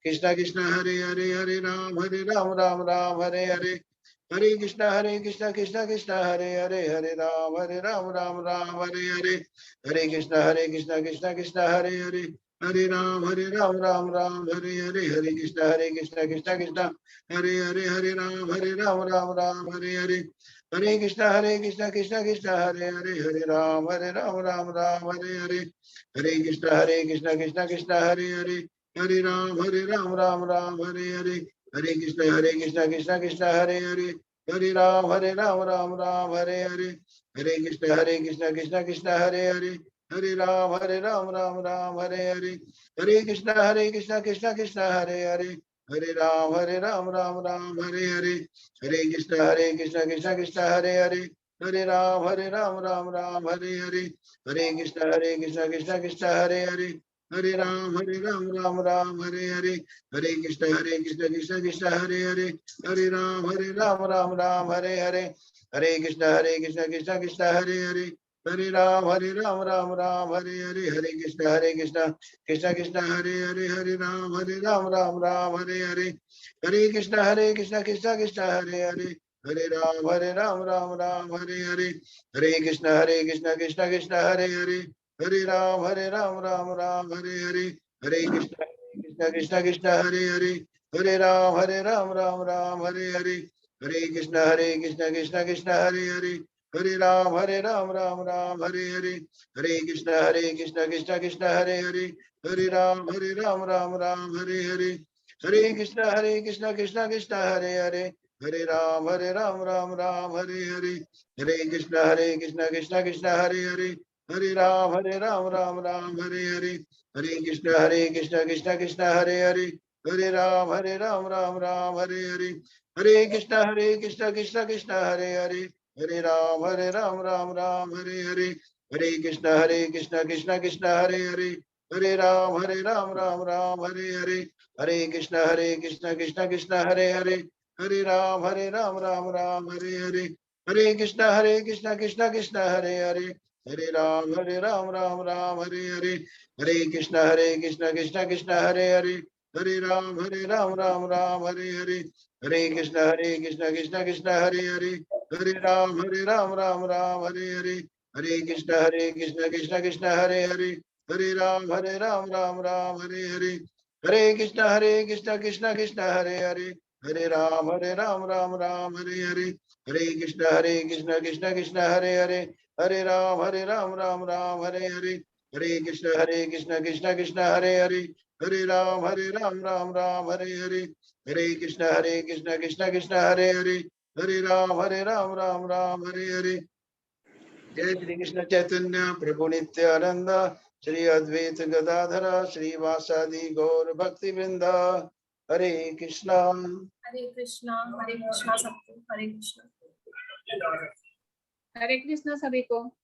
B: कृष्ण कृष्ण हरे हरे, हरे राम हरे हरे, हरे कृष्ण कृष्ण हरे हरे, हरे राम हरे हरे, हरे कृष्ण कृष्ण हरे हरे, हरे राम हरे हरे, हरे कृष्ण कृष्ण हरे हरे, हरे राम राम हरे हरे, हरे कृष्ण कृष्ण हरे हरे, हरे राम हरे हरे, हरे कृष्ण कृष्ण हरे हरे, हरे राम हरे हरे, हरे कृष्ण कृष्ण हरे हरे, हरे राम हरे हरे, हरे कृष्ण कृष्ण हरे हरे, हरे राम हरे हरे, हरे कृष्ण कृष्ण हरे हरे, हरे राम हरे हरे, हरे कृष्ण कृष्ण हरे हरे, हरे राम हरे हरे, हरे कृष्ण कृष्ण हरे हरे, हरे राम हरे हरे, हरे कृष्ण कृष्ण हरे हरे, हरे राम हरे हरे, हरे कृष्ण कृष्ण हरे हरे, हरे राम हरे हरे, हरे कृष्ण कृष्ण हरे हरे, हरे राम हरे हरे, हरे कृष्ण कृष्ण हरे हरे, हरे राम हरे हरे, हरे कृष्ण कृष्ण हरे हरे, हरे राम हरे हरे, हरे कृष्ण कृष्ण हरे हरे, हरे राम हरे हरे, हरे कृष्ण कृष्ण हरे हरे, हरे राम हरे हरे, हरे कृष्ण कृष्ण हरे हरे, हरे राम हरे हरे, हरे कृष्ण कृष्ण हरे हरे, हरे राम हरे हरे, हरे कृष्ण कृष्ण हरे हरे, हरे राम हरे हरे, हरे कृष्ण हरे हरे, हरे राम हरे हरे, हरे कृष्ण कृष्ण हरे हरे, हरे राम हरे हरे, हरे कृष्ण कृष्ण हरे हरे, हरे राम हरे हरे, हरे कृष्ण हरे हरे, हरे राम हरे हरे, हरे कृष्ण कृष्ण हरे हरे, हरे राम हरे हरे, हरे कृष्ण कृष्ण हरे हरे, हरे राम हरे हरे, हरे कृष्ण कृष्ण हरे हरे, हरे राम हरे हरे, हरे कृष्ण कृष्ण हरे हरे, हरे राम हरे हरे, हरे कृष्ण कृष्ण हरे हरे, हरे राम हरे हरे, हरे कृष्ण कृष्ण हरे हरे, हरे राम हरे हरे, हरे कृष्ण कृष्ण हरे हरे, हरे राम हरे हरे, जय श्री कृष्ण चैतन्य प्रभु नित्यानंद, श्री अद्वैत गदाधर श्रीवासादि गौर भक्ति वृंदा, हरे कृष्णा।
D: हरे कृष्णा सबको, हरे कृष्णा।
C: हरे कृष्णा सभी को।